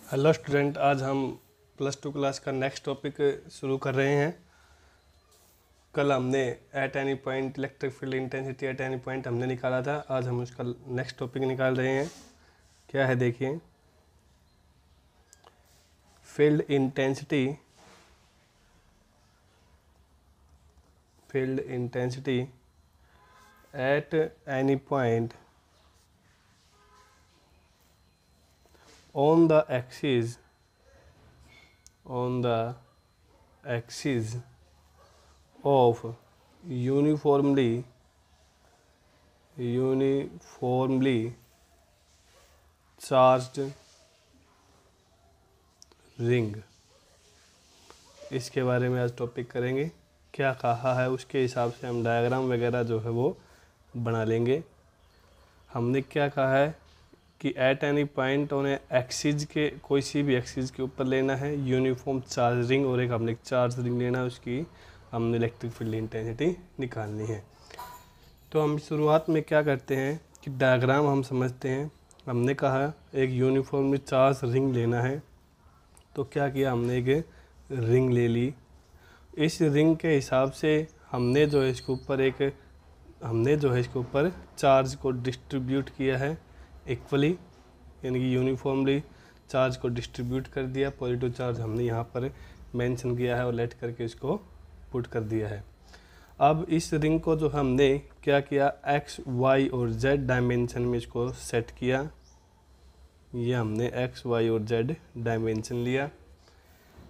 Hello student, आज हम +2 class का नेक्स्ट टॉपिक शुरू कर रहे हैं। कल हमने at any point electric field intensity at any point हमने निकाला था। आज हम उसका नेक्स्ट टॉपिक निकाल रहे हैं। क्या है देखिए, field intensity at any point on the axis of uniformly charged ring। इसके बारे में आज टॉपिक करेंगे। क्या कहा है उसके हिसाब से हम डायग्राम वगैरह जो है वो बना लेंगे। हमने क्या कहा है कि at any point on axis के, कोई सी भी एक्सिस के ऊपर लेना है यूनिफॉर्म चार्ज रिंग, और एक हमने चार्ज रिंग लेना है, उसकी हमने इलेक्ट्रिक फील्ड इंटेंसिटी निकालनी है। तो हम शुरुआत में क्या करते हैं कि डायग्राम हम समझते हैं। हमने कहा एक यूनिफॉर्म चार्ज रिंग लेना है, तो क्या किया, हमने एक रिंग ले ली। इस रिंग के हिसाब से हमने जो है इसके ऊपर चार्ज को डिस्ट्रीब्यूट किया है इक्वली, यानी कि यूनिफॉर्मली चार्ज को डिस्ट्रीब्यूट कर दिया। पॉजिटिव चार्ज हमने यहाँ पर मेंशन किया है और लेट करके इसको पुट कर दिया है। अब इस रिंग को जो हमने क्या किया, एक्स वाई और जेड डायमेंशन में इसको सेट किया। ये हमने एक्स वाई और जेड डायमेंशन लिया।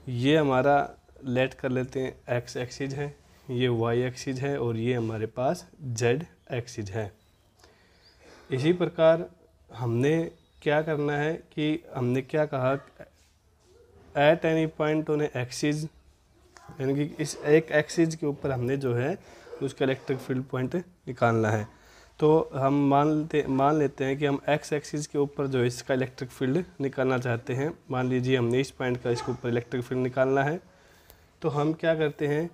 ये हमारा लेट कर लेते हैं एक्स एक्सिस है, ये वाई एक्सिस है और ये हमारे पास जेड एक्सिस है। इसी प्रकार हमने क्या करना है कि हमने क्या कहा, at any point on axis, यानी कि इस एक एक्सिस के ऊपर हमने जो है उसका इलेक्ट्रिक फील्ड पॉइंट निकालना है। तो हम मान लेते हैं कि हम एक्स एक्सिस के ऊपर जो है इसका इलेक्ट्रिक फील्ड निकालना चाहते हैं। मान लीजिए हमने इस पॉइंट का इसके ऊपर इलेक्ट्रिक फील्ड निकालना है। तो हम क्या करते हैं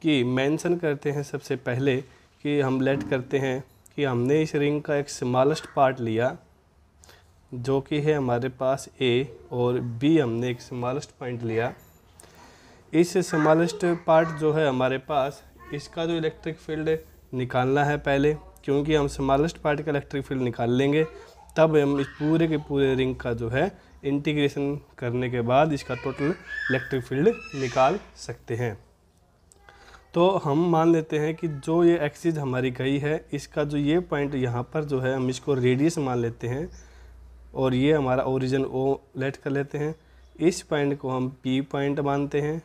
कि मेंशन करते हैं सबसे पहले कि हम लेट करते हैं कि हमने इस रिंग का एक स्मॉलेस्ट पार्ट लिया जो कि है हमारे पास ए, और बी हमने एक स्मॉलेस्ट पॉइंट लिया। इस स्मॉलेस्ट पार्ट जो है हमारे पास, इसका जो इलेक्ट्रिक फील्ड निकालना है पहले, क्योंकि हम स्मॉलेस्ट पार्ट का इलेक्ट्रिक फील्ड निकाल लेंगे तब हम इस पूरे के पूरे रिंग का जो है इंटीग्रेशन करने के बाद इसका टोटल इलेक्ट्रिक फील्ड निकाल सकते हैं। तो हम मान लेते हैं कि जो ये एक्सिस हमारी गई है, इसका जो ये पॉइंट यहाँ पर जो है हम इसको रेडियस मान लेते हैं, और ये हमारा ओरिजिन ओ लेट कर लेते हैं। इस पॉइंट को हम पी पॉइंट मानते हैं।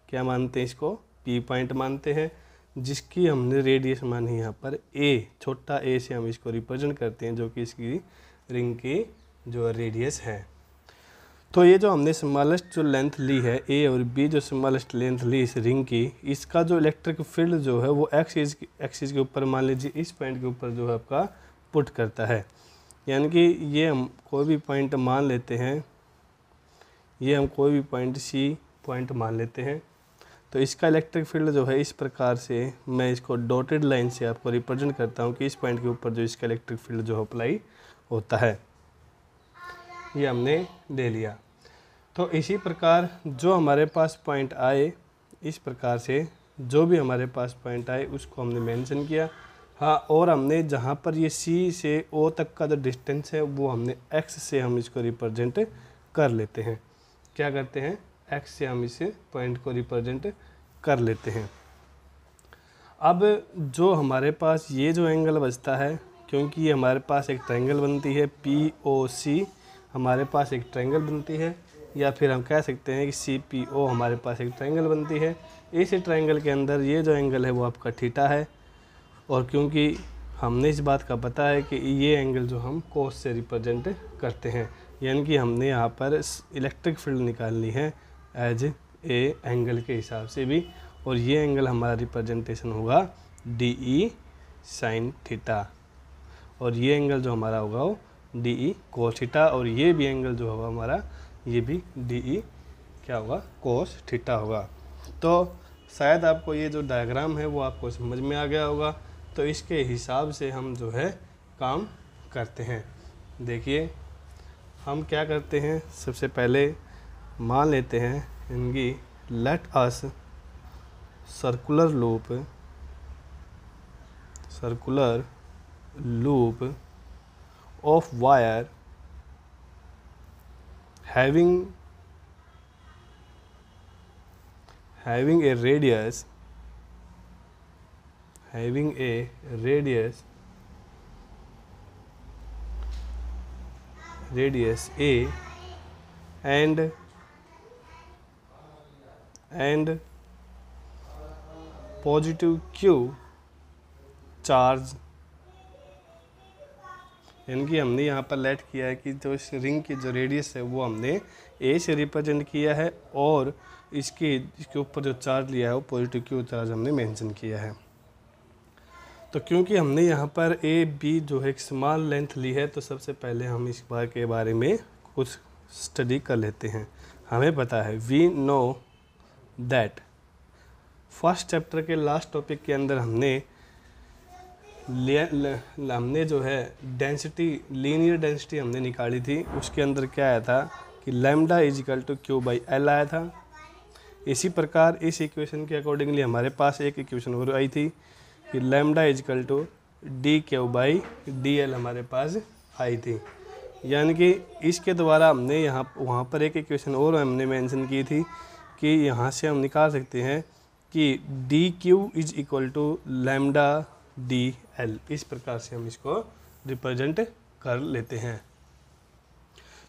क्या मानते हैं, इसको पी पॉइंट मानते हैं, जिसकी हमने रेडियस मानी यहाँ पर ए, छोटा ए से हम इसको रिप्रेजेंट करते हैं, जो कि इसकी रिंग की जो रेडियस है। तो ये जो हमने स्मॉलेस्ट जो लेंथ ली है ए और बी, जो स्मॉलेस्ट लेंथ ली इस रिंग की, इसका जो इलेक्ट्रिक फील्ड जो है वो एक्सिस के ऊपर मान लीजिए इस पॉइंट के ऊपर जो है आपका पुट करता है। यानी कि ये हम कोई भी पॉइंट मान लेते हैं, ये हम कोई भी पॉइंट सी पॉइंट मान लेते हैं। तो इसका इलेक्ट्रिक फील्ड जो है इस प्रकार से मैं इसको डॉटेड लाइन से आपको रिप्रेजेंट करता हूँ कि इस पॉइंट के ऊपर जो इसका इलेक्ट्रिक फील्ड जो अप्लाई होता है, ये हमने ले लिया। तो इसी प्रकार जो हमारे पास पॉइंट आए, इस प्रकार से जो भी हमारे पास पॉइंट आए उसको हमने मेंशन किया। हाँ, और हमने जहाँ पर ये सी से ओ तक का जो डिस्टेंस है वो हमने एक्स से हम इसको रिप्रेजेंट कर लेते हैं। क्या करते हैं, एक्स से हम इस पॉइंट को रिप्रेजेंट कर लेते हैं। अब जो हमारे पास ये जो एंगल बचता है, क्योंकि ये हमारे पास एक ट्रायंगल बनती है पी ओ सी, हमारे पास एक ट्रायंगल बनती है, या फिर हम कह सकते हैं कि सी पी ओ हमारे पास एक ट्रायंगल बनती है। इस ट्रायंगल के अंदर ये जो एंगल है वो आपका थीटा है, और क्योंकि हमने इस बात का पता है कि ये एंगल जो हम कोस से रिप्रेजेंट करते हैं, यानी कि हमने यहाँ पर इलेक्ट्रिक फील्ड निकालनी है एज ए एंगल के हिसाब से भी, और ये एंगल हमारा रिप्रेजेंटेशन होगा डी ई साइन थीटा, और ये एंगल जो हमारा होगा वो डी ई कोस थीटा, और ये भी एंगल जो होगा हमारा, ये भी डी ई क्या होगा, कोस थीटा होगा। तो शायद आपको ये जो डायग्राम है वो आपको समझ में आ गया होगा। तो इसके हिसाब से हम जो है काम करते हैं। देखिए, हम क्या करते हैं, सबसे पहले मान लेते हैं इनकी let us circular loop of wire having a radius a and positive q charge, यानी कि हमने यहाँ पर लेट किया है कि जो इस रिंग की जो रेडियस है वो हमने ए से रिप्रेजेंट किया है और इसके ऊपर जो चार्ज लिया है वो पॉजिटिव क्यू चार्ज हमने मेंशन किया है। तो क्योंकि हमने यहाँ पर ए बी जो है एक स्मॉल लेंथ ली है, तो सबसे पहले हम इस बार के बारे में कुछ स्टडी कर लेते हैं। हमें पता है, we know that, first chapter के लास्ट टॉपिक के अंदर हमने जो है डेंसिटी, लीनियर डेंसिटी हमने निकाली थी। उसके अंदर क्या आया था कि lambda is equal to Q by L आया था। इसी प्रकार इस इक्वेशन के अकॉर्डिंगली हमारे पास एक इक्वेशन और आई थी कि lambda is equal to D Q by D L हमारे पास आई थी। यानी कि इसके द्वारा हमने वहाँ पर एक इक्वेशन और हमने मेंशन की थी कि यहाँ से हम निकाल सकते हैं कि D Q is equal to lambda D L. इस प्रकार से हम इसको रिप्रेजेंट कर लेते हैं।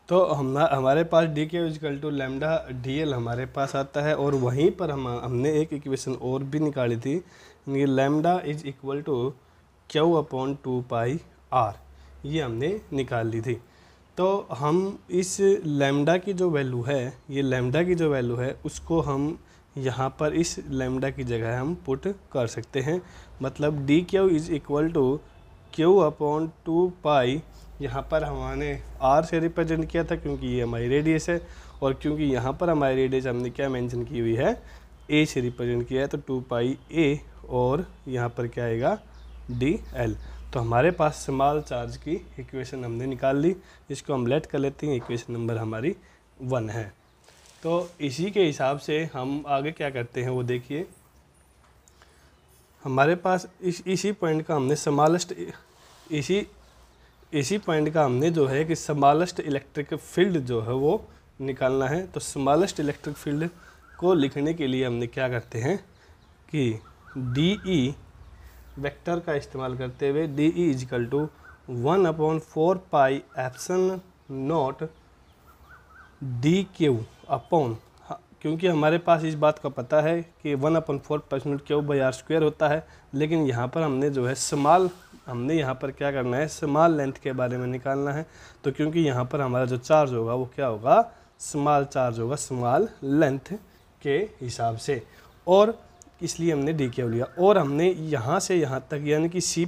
तो हमारे पास D Q equal to lambda D L हमारे पास आता है और वहीं पर हमने एक इक्वेशन और भी निकाली थी, lambda is equal to Q upon 2 pi R, ये हमने निकाल ली थी। तो हम इस लैम्डा की जो वैल्यू है, ये लैम्डा की जो वैल्यू है उसको हम यहाँ पर इस लैम्डा की जगह हम पुट कर सकते हैं। मतलब D Q is equal to Q upon 2 pi, यहाँ पर हमने आर से रिप्रेजेंट किया था क्योंकि ये हमारी रेडियस है, और क्योंकि यहाँ पर हमारी रेडियस हमने क्या मेंशन की हुई है, ए से रिप्रेजेंट किया है, तो 2 पाई ए और यहाँ पर क्या आएगा डी एल। तो हमारे पास स्मॉल चार्ज की इक्वेशन हमने निकाल ली। इसको हम लेट कर लेते हैं, इक्वेशन नंबर हमारी 1 है। तो इसी के हिसाब से हम आगे क्या करते हैं वो देखिए। हमारे पास इसी पॉइंट का हमने स्मॉलेस्ट, इसी पॉइंट का हमने जो है कि स्मॉलेस्ट इलेक्ट्रिक फील्ड जो है वो निकालना है। तो स्मॉलेस्ट इलेक्ट्रिक फील्ड को लिखने के लिए हमने क्या करते हैं कि डी ई वेक्टर का इस्तेमाल करते हुए D E equal to 1/4 pi epsilon naught D Q upon, क्योंकि हमारे पास इस बात का पता है कि 1/4 क्यू बाई आर स्क्वायर होता है, लेकिन यहाँ पर हमने जो है हमने यहाँ पर क्या करना है, स्मॉल लेंथ के बारे में निकालना है। तो क्योंकि यहाँ पर हमारा जो चार्ज होगा वो क्या होगा, स्मॉल चार्ज होगा, स्मॉल लेंथ के हिसाब से, और इसलिए हमने डी क्यू लिया। और हमने यहाँ से यहाँ तक यानी कि सी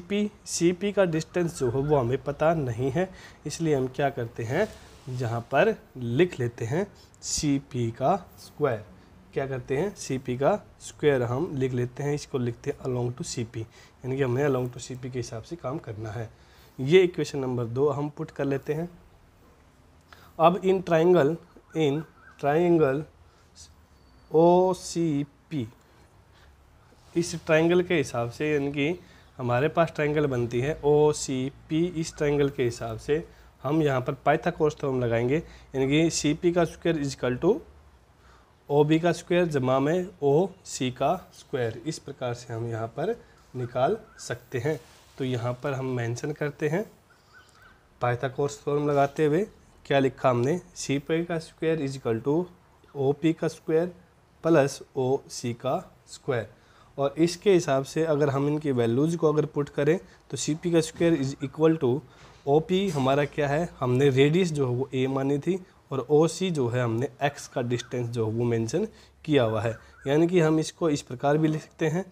पी का डिस्टेंस जो है वो हमें पता नहीं है, इसलिए हम क्या करते हैं, यहाँ पर लिख लेते हैं सी पी का स्क्वायर। क्या करते हैं, सी पी का स्क्वायर हम लिख लेते हैं, इसको लिखते हैं अलोंग टू सी पी, यानी कि हमें अलोंग टू सी पी के हिसाब से काम करना है। ये इक्वेशन नंबर 2 हम पुट कर लेते हैं। अब in triangle O C P, इस ट्राइंगल के हिसाब से, यानी कि हमारे पास ट्राइंगल बनती है ओ सी पी, इस ट्राइंगल के हिसाब से हम यहाँ पर पाइथागोरस थ्योरम लगाएंगे, यानी कि सी पी का square equal to O B का स्क्वायर जमा में ओ सी का स्क्वायर। इस प्रकार से हम यहाँ पर निकाल सकते हैं। तो यहाँ पर हम मेंशन करते हैं पाइथागोरस थ्योरम लगाते हुए क्या लिखा हमने, सी पी का square equal to O P का स्क्वायर प्लस ओ सी का स्क्वायर। और इसके हिसाब से अगर हम इनकी वैल्यूज़ को अगर पुट करें तो सी पी का square is equal to O P हमारा क्या है, हमने रेडियस जो है वो ए मानी थी, और ओ सी जो है हमने एक्स का डिस्टेंस जो है वो मेंशन किया हुआ है। यानी कि हम इसको इस प्रकार भी लिख सकते हैं,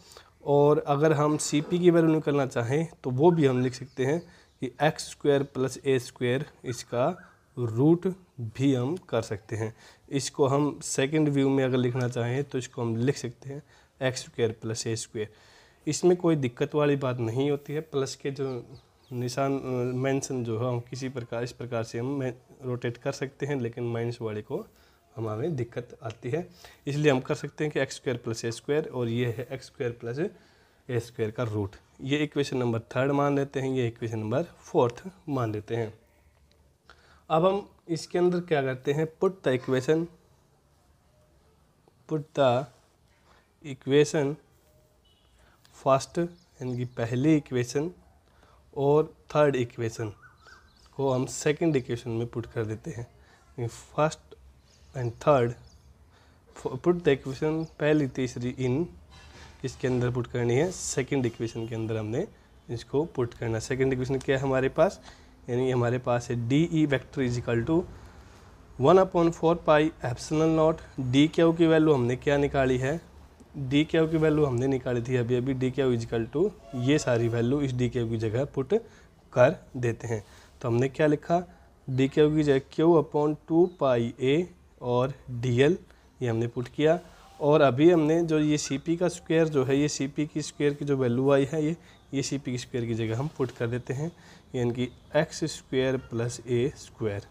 और अगर हम सी पी की वैल्यू निकालना चाहें तो वो भी हम लिख सकते हैं कि एक्स स्क्वायर प्लस ए स्क्वायर, इसका रूट भी हम कर सकते हैं। इसको हम सेकंड व्यू में अगर लिखना चाहें तो इसको हम लिख सकते हैं एक्स स्क्वायर प्लस ए स्क्वायर। इसमें कोई दिक्कत वाली बात नहीं होती है। प्लस के जो निशान मेंशन जो है हम किसी प्रकार इस प्रकार से हम रोटेट कर सकते हैं, लेकिन माइनस वाले को हमें दिक्कत आती है। इसलिए हम कर सकते हैं कि एक्स स्क्वायर प्लस ए स्क्वायर, और ये है एक्स स्क्वायर प्लस ए स्क्वायर का रूट। ये इक्वेशन नंबर 3 मान लेते हैं, ये इक्वेशन नंबर 4 मान लेते हैं। अब हम इसके अंदर क्या करते हैं, पुट द इक्वेशन फर्स्ट यानी कि पहली इक्वेशन और थर्ड इक्वेशन को हम सेकंड इक्वेशन में पुट कर देते हैं। First and third put the equation, पहली तीसरी इन इसके अंदर पुट करनी है, सेकंड इक्वेशन के अंदर हमने इसको पुट करना। सेकंड इक्वेशन क्या है हमारे पास, यानी हमारे पास है D E vector is equal to 1/4 pi epsilon naught. D Q की वैल्यू हमने क्या निकाली है, डी क्यू की वैल्यू हमने निकाली थी अभी D Q is equal to, ये सारी वैल्यू इस डी क्यू की जगह पुट कर देते हैं। तो हमने क्या लिखा, डी क्यू की जगह Q/2 पाई ए और डी एल, ये हमने पुट किया। और अभी हमने जो ये सी पी का स्क्वायर जो है, ये सी पी की स्क्वायर की जो वैल्यू आई है, ये सी पी की स्क्वायर की जगह हम पुट कर देते हैं, यानी कि एक्स स्क्वायर प्लस ए स्क्वायर,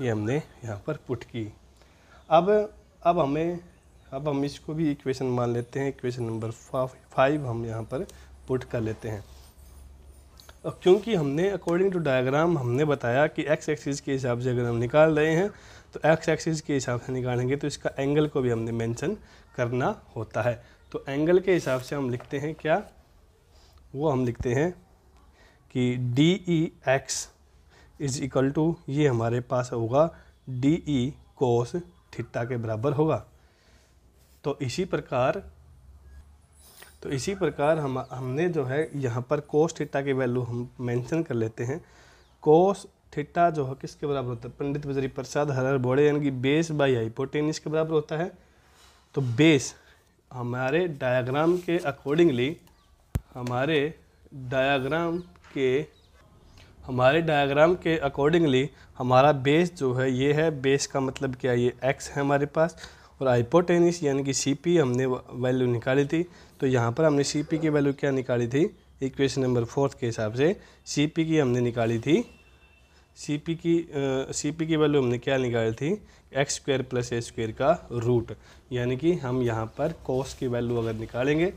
ये हमने यहाँ पर पुट की। अब हम इसको भी इक्वेशन मान लेते हैं, इक्वेशन नंबर 5 हम यहाँ पर पुट कर लेते हैं। और क्योंकि हमने अकॉर्डिंग टू डायग्राम हमने बताया कि एक्स एक्सिस के हिसाब से अगर हम निकाल रहे हैं तो एक्स एक्सिस के हिसाब से निकालेंगे तो इसका एंगल को भी हमने मेंशन करना होता है। तो एंगल के हिसाब से हम लिखते हैं क्या, वो हम लिखते हैं कि D E X is equal to, ये हमारे पास होगा डी ई कोस थीटा के बराबर होगा। तो इसी प्रकार हमने जो है यहाँ पर कोस थीटा की वैल्यू हम मेंशन कर लेते हैं। कोस थीटा जो है किसके बराबर होता है, पंडित बजरी प्रसाद हर बोड़े, यानी कि बेस बाई हाइपोटेनिस के बराबर होता है। तो बेस हमारे डायग्राम के अकॉर्डिंगली, हमारे डायग्राम के अकॉर्डिंगली हमारा बेस जो है ये है, बेस का मतलब क्या, ये एक्स है हमारे पास, और हाइपोटेनिस यानी कि सी पी हमने वैल्यू निकाली थी। तो यहाँ पर हमने सी पी की वैल्यू क्या निकाली थी, इक्वेशन नंबर 4 के हिसाब से सी पी की हमने निकाली थी, सी पी की वैल्यू हमने क्या निकाली थी, एक्स स्क्वायर प्लस ए स्क्वायर का रूट। यानी कि हम यहाँ पर कोस की वैल्यू अगर निकालेंगे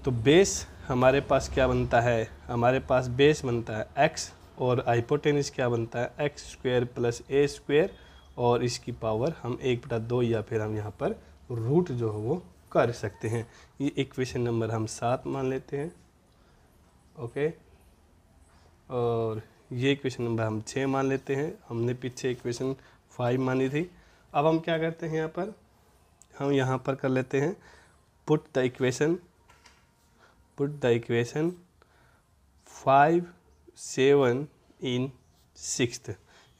तो बेस हमारे पास क्या बनता है, हमारे पास बेस बनता है एक्स, और हाइपोटेनिस क्या बनता है, एक्स स्क्वायर प्लस ए स्क्वायर, और इसकी पावर हम 1/2 या फिर हम यहाँ पर रूट जो है वो कर सकते हैं। ये इक्वेशन नंबर हम 7 मान लेते हैं, ओके। और ये इक्वेशन नंबर हम 6 मान लेते हैं, हमने पीछे इक्वेशन 5 मानी थी। अब हम क्या करते हैं, हम यहाँ पर कर लेते हैं put the equation 5, 7 in 6th,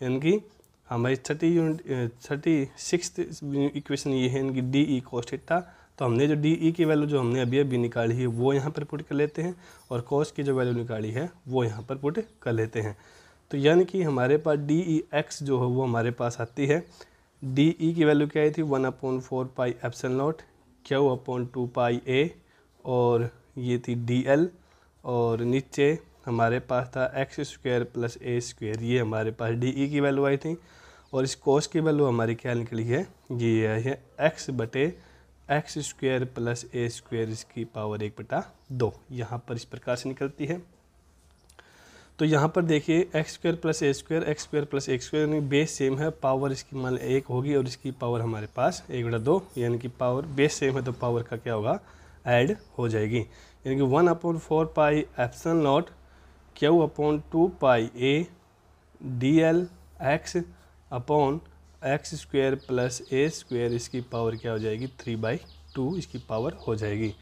यानी कि हमारी 36th इक्वेशन ये है, यानी कि डी ई कोस थीटा। तो हमने जो डी ई की वैल्यू जो हमने अभी निकाली है वो यहाँ पर पुट कर लेते हैं, और कोस की जो वैल्यू निकाली है वो यहाँ पर पुट कर लेते हैं। तो यानी कि हमारे पास डी ई एक्स जो है वो हमारे पास आती है, डी ई की वैल्यू क्या आई थी, 1/4 पाई एप्सिलॉन नॉट Q/2 पाई ए, और ये थी डी एल, और नीचे हमारे पास था एक्स स्क्वायर प्लस ए स्क्वायर, ये हमारे पास डी ई की वैल्यू आई थी। और इस कोस की वैल्यू हमारी क्या निकली है, ये है एक्स स्क्वायर प्लस ए स्क्वायर, इसकी पावर 1/2 यहाँ पर इस प्रकार से निकलती है। तो यहाँ पर देखिए एक्स स्क्वायर प्लस ए स्क्वायर, एक्स स्क्वायर प्लस ए स्क्वायर, यानी बेस सेम है, पावर इसकी मान 1 होगी और इसकी पावर हमारे पास 1/2, यानी कि पावर बेस सेम है तो पावर का क्या होगा, ऐड हो जाएगी। यानी कि 1/4 pi epsilon not Q/2 pi A D L x upon x square plus A square, इसकी पावर क्या हो जाएगी, 3/2 इसकी पावर हो जाएगी।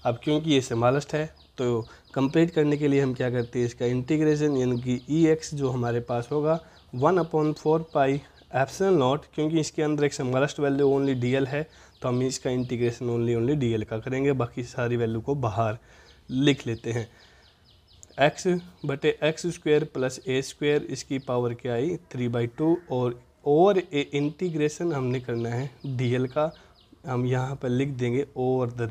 अब क्योंकि ये स्मॉलेस्ट है तो कंप्लीट करने के लिए हम क्या करते हैं, इसका इंटीग्रेशन, यानी कि ई एक्स जो हमारे पास होगा 1/4 पाई एप्सिलॉन नॉट, क्योंकि इसके अंदर एक smallest value only D L है तो हम इसका इंटीग्रेशन ओनली डी एल का करेंगे, बाकी सारी वैल्यू को बाहर लिख लेते हैं। एक्स स्क्वायर प्लस ए स्क्वायर, इसकी पावर क्या आई, 3/2, और इंटीग्रेशन हमने करना है डी एल का, हम यहाँ पर लिख देंगे ओवर द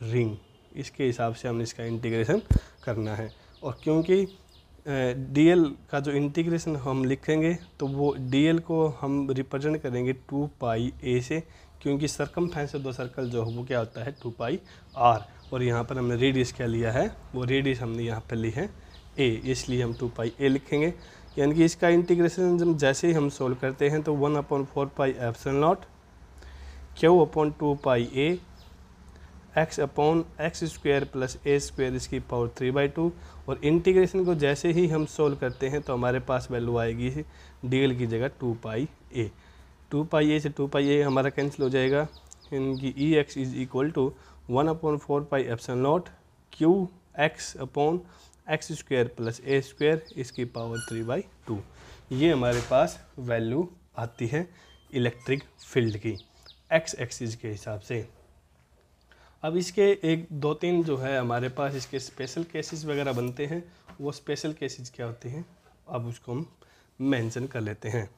रिंग, इसके हिसाब से हमने इसका इंटीग्रेशन करना है। और क्योंकि dl का जो इंटीग्रेशन हम लिखेंगे तो वो dl को हम रिप्रेजेंट करेंगे 2 पाई a से, क्योंकि सरकमफ्रेंस ऑफ द सर्कल जो है वो क्या होता है 2 पाई r, और यहाँ पर हमने रेडियस क्या लिया है, वो रेडियस हमने यहाँ पर ली है a, इसलिए हम 2 पाई a लिखेंगे। यानी कि इसका इंटीग्रेशन जैसे ही हम सोल्व करते हैं तो 1/4 pi epsilon not q/2 pi a x/x² plus a² इसकी पावर 3/2, और इंटीग्रेशन को जैसे ही हम सोल्व करते हैं तो हमारे पास वैल्यू आएगी dl की जगह 2 पाई a। 2 पाई a से 2 पाई a हमारा कैंसिल हो जाएगा, यानी कि ex is equal to 1/4 pi epsilon naught qx/x² plus a² इसकी पावर 3/2। ये हमारे पास वैल्यू आती है इलेक्ट्रिक फील्ड की x एक्सिस के हिसाब से। अब इसके एक दो तीन जो है हमारे पास इसके स्पेशल केसेस वगैरह बनते हैं, वो स्पेशल केसेस क्या होते हैं अब उसको हम मेंशन कर लेते हैं।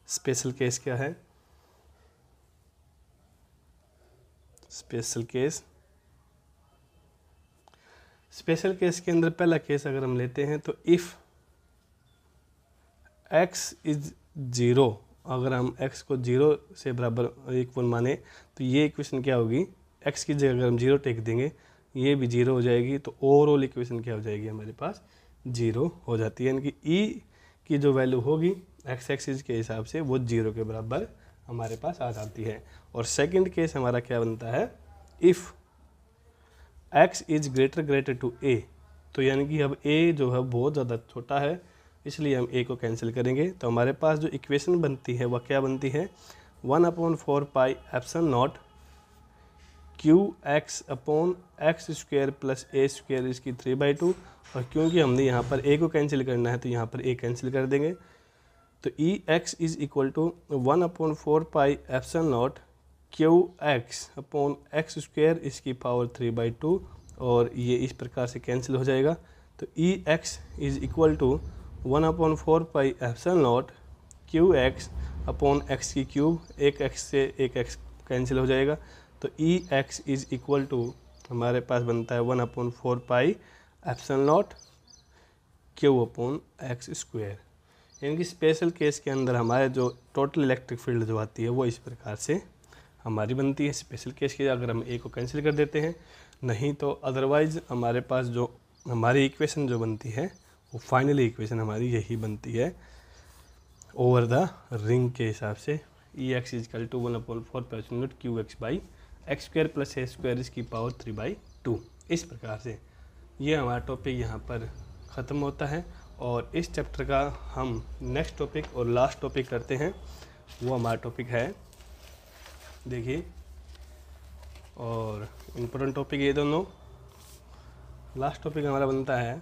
स्पेशल केस क्या है, स्पेशल केस के अंदर पहला केस अगर हम लेते हैं तो इफ़ x इज 0, अगर हम x को 0 से बराबर इक्वल माने तो ये इक्वेशन क्या होगी, x की जगह अगर हम 0 टेक देंगे ये भी 0 हो जाएगी, तो ओवरऑल इक्वेशन क्या हो जाएगी हमारे पास 0 हो जाती है। यानी कि e की जो वैल्यू होगी x एक्सिस के हिसाब से वो 0 के बराबर हमारे पास आ जाती है। और सेकंड केस हमारा क्या बनता है, if x is greater to a, तो यानी कि अब a जो है बहुत ज़्यादा छोटा है, इसलिए हम a को कैंसिल करेंगे। तो हमारे पास जो इक्वेशन बनती है वह क्या बनती है, 1/4 pi epsilon naught qx/x² plus a² इसकी 3/2, और क्योंकि हमने यहाँ पर a को कैंसिल करना है तो यहाँ पर a कैंसिल कर देंगे, तो ex is equal to 1/4 pi epsilon naught qx/x² इसकी पावर 3/2, और ये इस प्रकार से कैंसिल हो जाएगा। तो ex is equal to 1/4 pi epsilon naught qx/x की क्यूब, एक x से एक x कैंसिल हो जाएगा, तो ex इज इक्वल टू हमारे पास बनता है 1/4 पाई एप्सिलॉन नॉट q/x²। यानी कि स्पेशल केस के अंदर हमारे जो टोटल इलेक्ट्रिक फील्ड जो आती है वो इस प्रकार से हमारी बनती है। स्पेशल केस के अगर हम a को कैंसिल कर देते हैं, नहीं तो अदरवाइज हमारे पास जो हमारी इक्वेशन जो बनती है वो फाइनली इक्वेशन हमारी यही बनती है ओवर द रिंग के हिसाब से, ex is equal to 1/4 pi epsilon naught qx/x² plus a² इसकी पावर 3/2। इस प्रकार से ये हमारा टॉपिक यहाँ पर ख़त्म होता है, और इस चैप्टर का हम नेक्स्ट टॉपिक और लास्ट टॉपिक करते हैं। वो हमारा टॉपिक है, देखिए, और इम्पोर्टेंट टॉपिक ये दोनों। लास्ट टॉपिक हमारा बनता है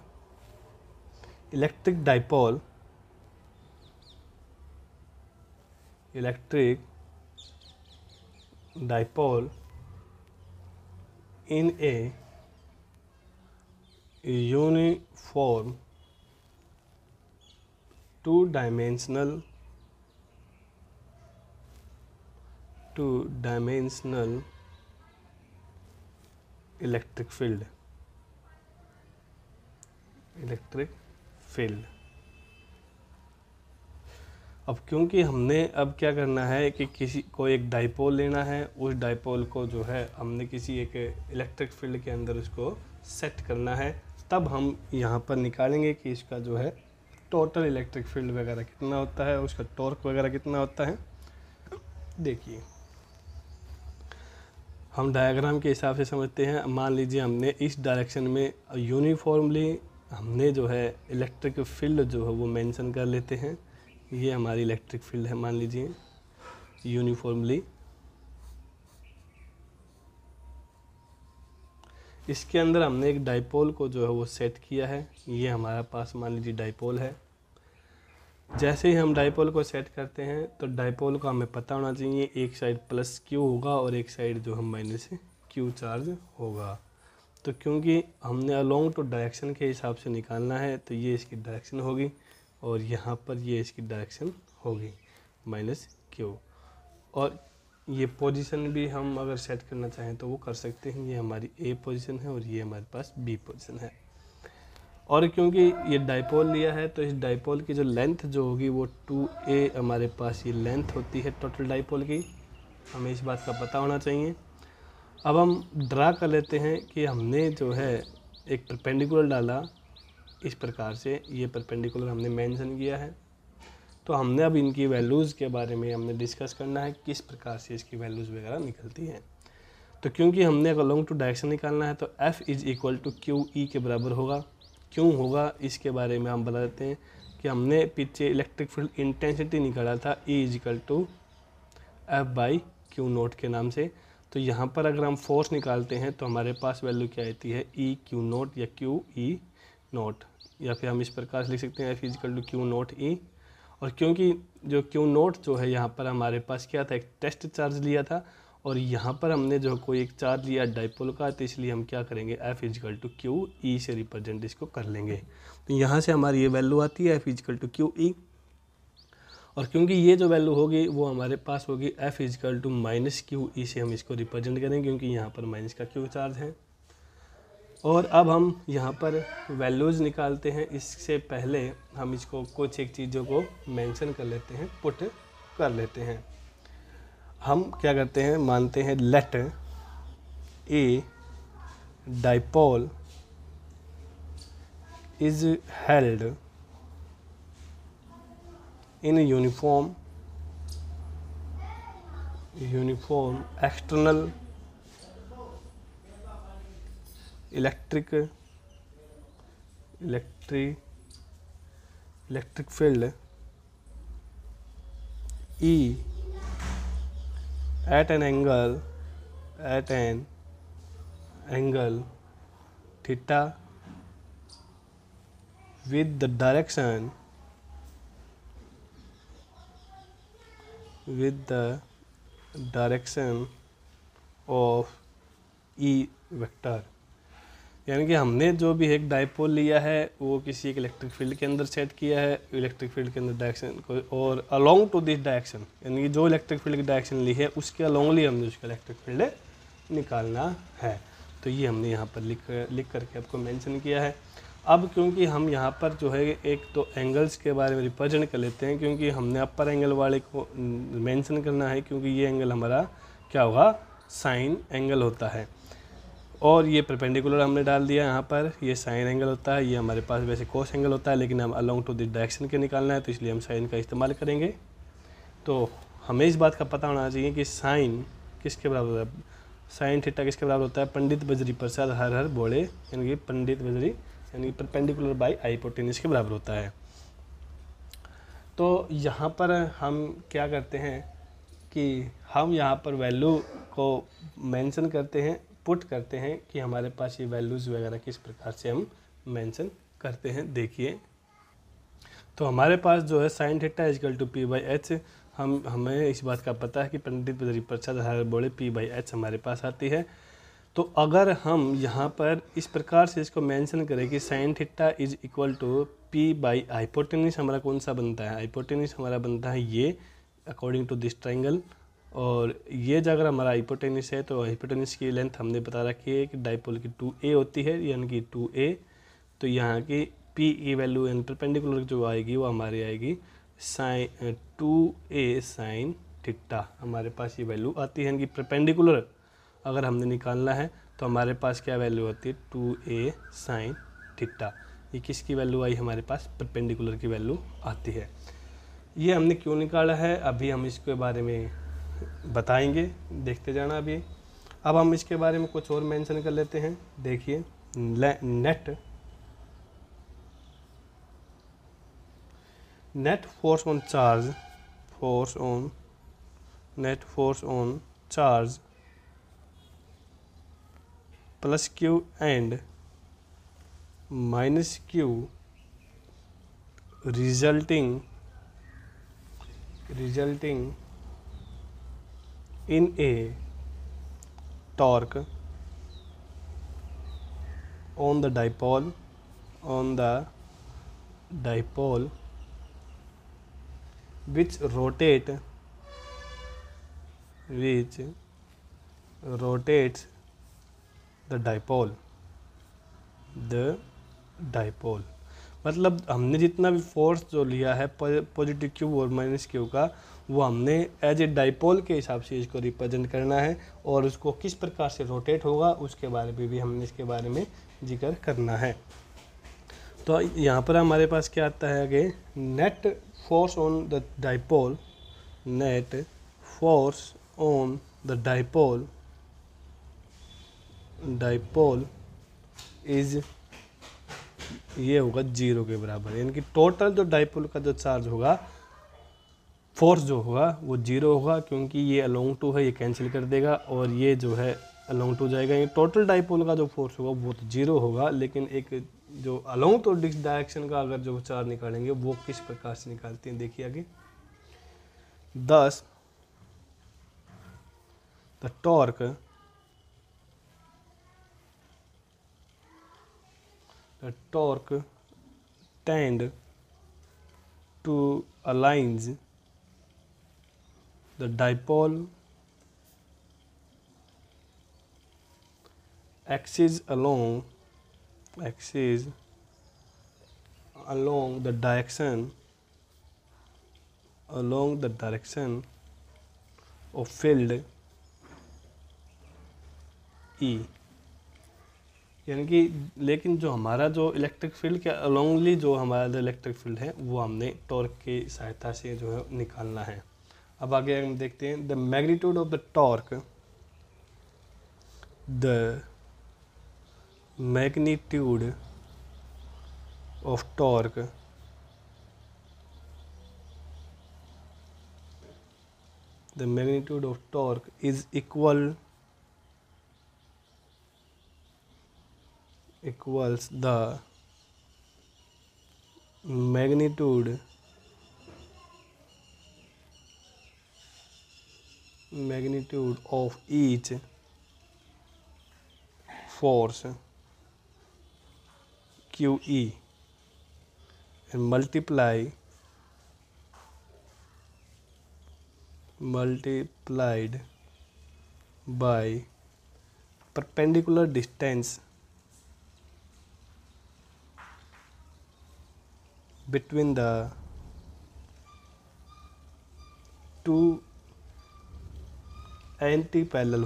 electric dipole in a uniform two-dimensional electric field. अब क्योंकि हमने अब क्या करना है कि किसी को एक डाइपोल लेना है, उस डाइपोल को जो है हमने किसी एक इलेक्ट्रिक फील्ड के अंदर उसको सेट करना है, तब हम यहाँ पर निकालेंगे कि इसका जो है टोटल इलेक्ट्रिक फील्ड वगैरह कितना होता है, उसका टॉर्क वगैरह कितना होता है। देखिए, हम डायग्राम के हिसाब से समझते हैं। मान लीजिए हमने इस डायरेक्शन में यूनिफॉर्मली हमने जो है इलेक्ट्रिक फील्ड जो है वो मेंशन कर लेते हैं। ये हमारी इलेक्ट्रिक फील्ड है, मान लीजिए यूनिफॉर्मली। इसके अंदर हमने एक डाइपोल को जो है वो सेट किया है। ये हमारा पास मान लीजिए डाइपोल है। जैसे ही हम डाइपोल को सेट करते हैं तो डाइपोल को हमें पता होना चाहिए एक साइड प्लस क्यू होगा और एक साइड जो हम माइनस क्यू चार्ज होगा। तो क्योंकि हमने अलोंग टू डायरेक्शन के हिसाब से निकालना है, तो ये इसकी डायरेक्शन होगी और यहाँ पर ये इसकी डायरेक्शन होगी माइनस क्यू। और ये पोजीशन भी हम अगर सेट करना चाहें तो वो कर सकते हैं। ये हमारी ए पोजीशन है और ये हमारे पास बी पोजीशन है। और क्योंकि ये डाइपोल लिया है तो इस डाइपोल की जो लेंथ जो होगी वो 2a हमारे पास ये लेंथ होती है टोटल डाइपोल की, हमें इस बात का पता होना चाहिए। अब हम ड्रा कर लेते हैं कि हमने जो है एक परपेंडिकुलर डाला इस प्रकार से, ये परपेंडिकुलर हमने मेंशन किया है। तो हमने अब इनकी वैल्यूज़ के बारे में हमने डिस्कस करना है किस प्रकार से इसकी वैल्यूज़ वगैरह निकलती हैं। तो क्योंकि हमने अगर लॉन्ग टू डायरेक्शन निकालना है तो F is equal to Q E के बराबर होगा। क्यों होगा इसके बारे में हम बता देते हैं कि हमने पीछे इलेक्ट्रिक फील्ड इंटेंसिटी निकाला था E is equal to F by Q naught के नाम से। तो यहाँ पर अगर हम फोर्स निकालते हैं तो हमारे पास वैल्यू क्या आती है ई क्यू नोट या क्यू ई नोट, या फिर हम इस प्रकार से लिख सकते हैं F is equal to Q nought E. और क्योंकि जो क्यू नोट जो है यहाँ पर हमारे पास क्या था, एक टेस्ट चार्ज लिया था और यहाँ पर हमने जो कोई एक चार्ज लिया डाइपोल का, तो इसलिए हम क्या करेंगे F equal to Q E से रिप्रेजेंट इसको कर लेंगे। तो यहाँ से हमारी ये वैल्यू आती है F equal to Q E. और क्योंकि ये जो वैल्यू होगी वो हमारे पास होगी F equal to minus Q E से हम इसको रिप्रेजेंट करेंगे क्योंकि यहाँ पर माइनस का क्यू चार्ज है। और अब हम यहाँ पर वैल्यूज़ निकालते हैं, इससे पहले हम इसको कुछ एक चीज़ों को मेंशन कर लेते हैं, पुट कर लेते हैं। हम क्या करते हैं, मानते हैं let a dipole is held in uniform external electric field E at an angle theta with the direction of E vector। यानी कि हमने जो भी एक डाइपोल लिया है वो किसी एक इलेक्ट्रिक फील्ड के अंदर सेट किया है, इलेक्ट्रिक फील्ड के अंदर डायरेक्शन को, और अलोंग टू दिस डायरेक्शन यानी कि जो इलेक्ट्रिक फील्ड की डायरेक्शन ली है उसके अलोंगली हमने उसका इलेक्ट्रिक फील्ड निकालना है। तो ये हमने यहाँ पर लिख करके आपको मेंशन किया है। अब क्योंकि हम यहाँ पर जो है एक तो एंगल्स के बारे में रिप्रेजेंट कर लेते हैं, क्योंकि हमने अपर एंगल वाले को मेंशन करना है क्योंकि ये एंगल हमारा क्या होगा, साइन एंगल होता है। और ये परपेंडिकुलर हमने डाल दिया यहाँ पर, ये साइन एंगल होता है, ये हमारे पास वैसे कोस एंगल होता है लेकिन हम अलोंग टू दिस डायरेक्शन के निकालना है तो इसलिए हम साइन का इस्तेमाल करेंगे। तो हमें इस बात का पता होना चाहिए कि साइन किसके बराबर होता है, साइन थीटा किसके बराबर होता है, पंडित बजरी प्रसाद हर हर बोले, यानी कि पंडित बजरी यानी कि परपेंडिकुलर बाई हाइपोटेन्यूज के बराबर होता है। तो यहाँ पर हम क्या करते हैं कि हम यहाँ पर वैल्यू को मेंशन करते हैं, पुट करते हैं कि हमारे पास ये वैल्यूज़ वगैरह किस प्रकार से हम मेंशन करते हैं। देखिए तो हमारे पास जो है sine theta is equal to P by H, हमें इस बात का पता है कि पंडित बजरी प्रसाद हर बोले पी बाई एच हमारे पास आती है। तो अगर हम यहाँ पर इस प्रकार से इसको मेंशन करें कि sine theta is equal to P by hypotenuse, हमारा कौन सा बनता है, हाइपोटेन्यूज हमारा बनता है ये अकॉर्डिंग टू दिस ट्रायंगल। और ये जो अगर हमारा हाइपोटेन्यूज है तो हाइपोटेन्यूज की लेंथ हमने बता रखी है कि डाइपोल की 2a होती है यानी कि 2a। तो यहाँ की p की वैल्यू यानी परपेंडिकुलर जो आएगी वो हमारी आएगी साइन 2a साइन थीटा, हमारे पास ये वैल्यू आती है। यानी कि परपेंडिकुलर अगर हमने निकालना है तो हमारे पास क्या वैल्यू होती है 2a साइन थीटा। ये किसकी वैल्यू आई, हमारे पास परपेंडिकुलर की वैल्यू आती है। ये हमने क्यों निकाला है अभी हम इसके बारे में बताएंगे, देखते जाना अभी। अब हम इसके बारे में कुछ और मेंशन कर लेते हैं। देखिए net force on charge plus Q and minus Q resulting in a torque on the dipole which rotates the dipole dipole. मतलब हमने जितना भी फोर्स जो लिया है पॉजिटिव क्यू और माइनस क्यू का, वो हमने एज ए डाइपोल के हिसाब से इसको रिप्रेजेंट करना है, और उसको किस प्रकार से रोटेट होगा उसके बारे में भी हमने इसके बारे में जिक्र करना है। तो यहाँ पर हमारे पास क्या आता है आगे, net force on the dipole, net force on the dipole is, ये होगा 0 के बराबर। यानी कि टोटल जो डाइपोल का जो चार्ज होगा, फोर्स जो होगा वो 0 होगा, क्योंकि ये अलोंग टू है, ये कैंसिल कर देगा, और ये जो है अलोंग टू जाएगा। ये टोटल डाइपोल का जो फोर्स होगा वो तो 0 होगा, लेकिन एक जो अलोंग टू डिस डायरेक्शन का अगर जो चार्ज निकालेंगे वो किस प्रकार से निकालते हैं, देखिए आगे। Thus the torque tend to aligns the dipole axis along the direction of field E। यानी कि लेकिन जो हमारा जो इलेक्ट्रिक फील्ड के अलोंगली जो हमारा जो इलेक्ट्रिक फील्ड है वो हमने टॉर्क की सहायता से जो है निकालना है। अब आगे हम देखते हैं, the magnitude of the torque, the magnitude of torque is equals the magnitude of each force QE and multiplied by perpendicular distance between the two anti-parallel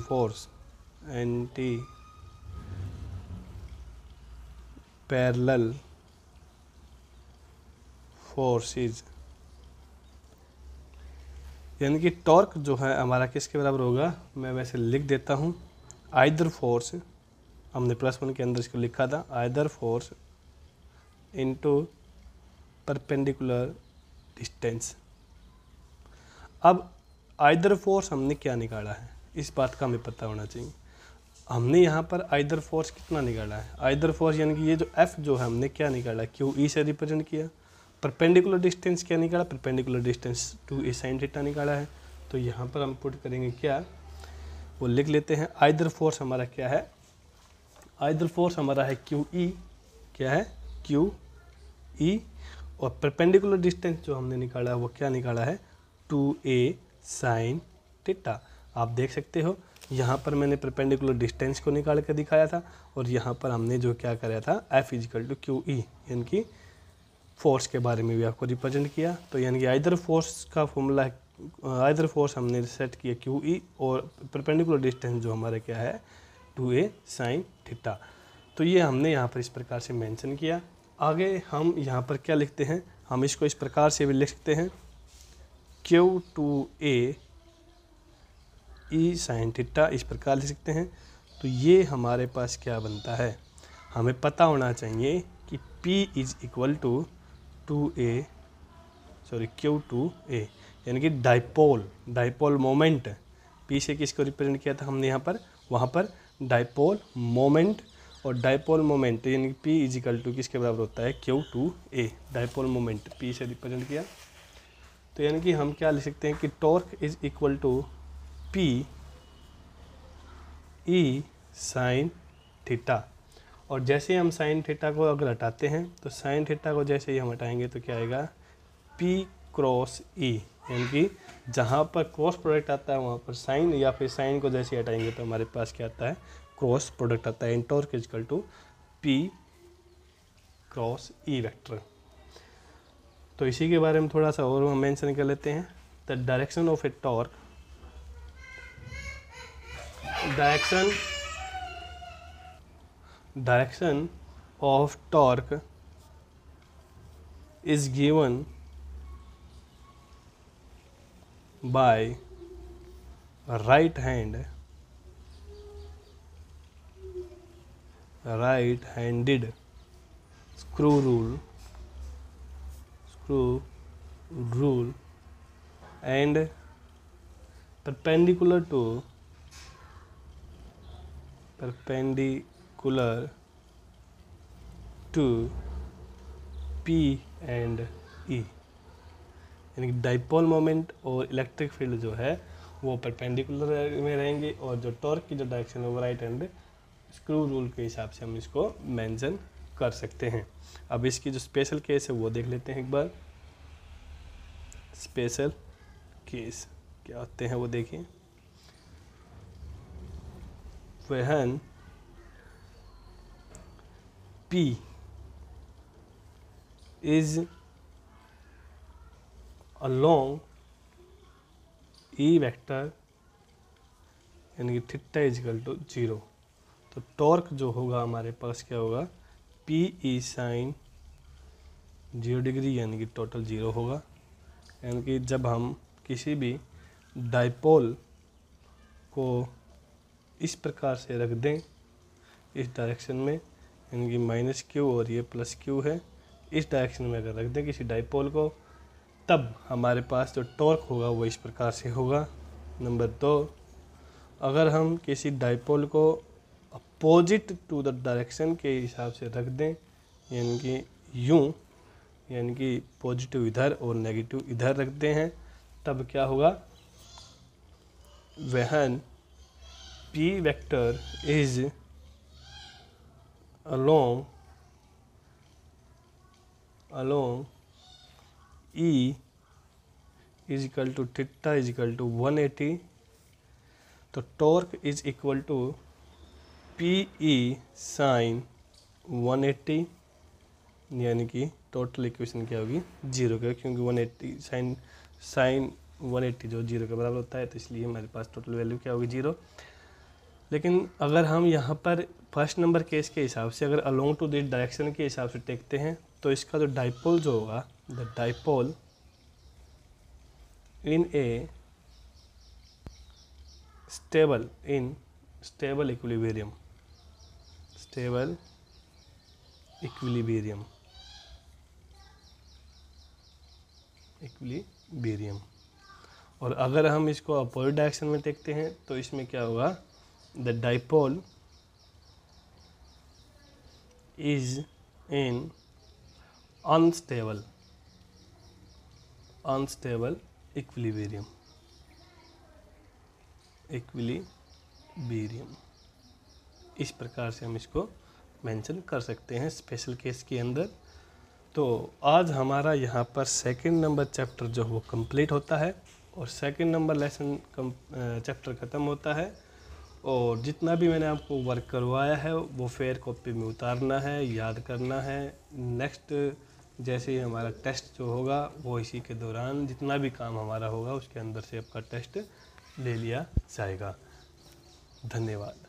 forces। यानी कि टॉर्क जो है हमारा किसके बराबर होगा, मैं वैसे लिख देता हूँ, आइदर फोर्स, हमने +1 के अंदर इसको लिखा था, either force into perpendicular distance. अब आइदर फोर्स हमने क्या निकाला है, इस बात का हमें पता होना चाहिए। हमने यहाँ पर आइदर फोर्स कितना निकाला है, आइदर फोर्स यानी कि ये जो F जो है हमने क्या निकाला है, QE से रिप्रेजेंट किया। परपेंडिकुलर डिस्टेंस क्या निकाला, perpendicular distance 2a sin theta निकाला है। तो यहाँ पर हम पुट करेंगे क्या, वो लिख लेते हैं, आइदर फोर्स हमारा क्या है, आइदर फोर्स हमारा है QE, क्या है QE, और परपेंडिकुलर डिस्टेंस जो हमने निकाला है वो क्या निकाला है, 2a sin थीटा। आप देख सकते हो यहाँ पर मैंने परपेंडिकुलर डिस्टेंस को निकाल कर दिखाया था, और यहाँ पर हमने जो क्या कराया था, F = QE यानी कि फोर्स के बारे में भी आपको रिप्रेजेंट किया। तो यानी कि आइदर फोर्स का फॉर्मूला है, आइदर फोर्स हमने सेट किया QE, और परपेंडिकुलर डिस्टेंस जो हमारा क्या है 2a sin थीटा। तो ये हमने यहाँ पर इस प्रकार से मेंशन किया। आगे हम यहाँ पर क्या लिखते हैं, हम इसको इस प्रकार से भी लिख सकते हैं, Q2a E sin थीटा, इस प्रकार लिख सकते हैं। तो ये हमारे पास क्या बनता है, हमें पता होना चाहिए कि P = Q2a, यानी कि डाइपोल मोमेंट। P से किसको रिप्रेजेंट किया था हमने यहाँ पर, वहाँ पर डाइपोल मोमेंट, और डाइपोल मोमेंट यानी कि P = किसके बराबर होता है, Q2a। डाइपोल मोमेंट P से रिप्रेजेंट किया, तो यानी कि हम क्या लिख सकते हैं कि torque = P E sin theta. और जैसे हम sin थीटा को अगर हटाते हैं, तो sin थीटा को जैसे ही हम हटाएंगे तो क्या आएगा, P क्रॉस E, यानी कि जहाँ पर क्रॉस प्रोडक्ट आता है वहाँ पर साइन, या फिर साइन को जैसे हटाएंगे तो हमारे पास क्या आता है, क्रॉस प्रोडक्ट आता है। इन torque = P cross E vector. तो इसी के बारे में थोड़ा सा और हम मेंशन कर लेते हैं। The direction of A torque, direction of torque is given by right-handed screw rule and perpendicular to P and E, यानी कि डाइपोल मोमेंट और इलेक्ट्रिक फील्ड जो है वो परपेंडिकुलर में रहेंगे, और जो टॉर्क की जो डायरेक्शन है वो राइट हैंड स्क्रू रूल के हिसाब से हम इसको मेंशन कर सकते हैं। अब इसकी जो स्पेशल केस है वो देख लेते हैं एक बार। स्पेशल केस क्या होते हैं वो देखिए। When P is along E vector यानी कि थीटा इजिकल टू 0, तो टॉर्क जो होगा हमारे पास क्या होगा, पी ई साइन 0 डिग्री यानी कि टोटल 0 होगा। यानी कि जब हम किसी भी डाइपोल को इस प्रकार से रख दें इस डायरेक्शन में, यानी कि माइनस क्यू और ये प्लस क्यू है, इस डायरेक्शन में अगर रख दें किसी डाइपोल को, तब हमारे पास जो टॉर्क होगा वो इस प्रकार से होगा। नंबर 2, अगर हम किसी डाइपोल को अपोजिट टू द डायरेक्शन के हिसाब से रख दें, यानी कि यूँ, यानी कि पॉजिटिव इधर और नेगेटिव इधर रखते हैं, तब क्या होगा, when P vector is along E is equal to theta is equal to 180, तो torque is equal to P E sine 180, यानी कि टोटल इक्वेशन क्या होगी 0 का, क्योंकि 180 साइन 180 जो 0 के बराबर होता है, तो इसलिए हमारे पास टोटल वैल्यू क्या होगी 0। लेकिन अगर हम यहाँ पर फर्स्ट नंबर केस के हिसाब से अगर अलोंग टू दिस डायरेक्शन के हिसाब से देखते हैं, तो इसका जो डाइपोल जो होगा, the dipole in A stable equilibrium, और अगर हम इसको अपोजिट डायरेक्शन में देखते हैं तो इसमें क्या होगा, the dipole is in unstable equilibrium. इस प्रकार से हम इसको मेंशन कर सकते हैं स्पेशल केस के अंदर। तो आज हमारा यहाँ पर सेकंड नंबर चैप्टर जो वो कंप्लीट होता है, और सेकंड नंबर लेसन चैप्टर ख़त्म होता है, और जितना भी मैंने आपको वर्क करवाया है वो फेयर कॉपी में उतारना है, याद करना है। नेक्स्ट जैसे ही हमारा टेस्ट जो होगा वो इसी के दौरान जितना भी काम हमारा होगा उसके अंदर से आपका टेस्ट ले लिया जाएगा। धन्यवाद।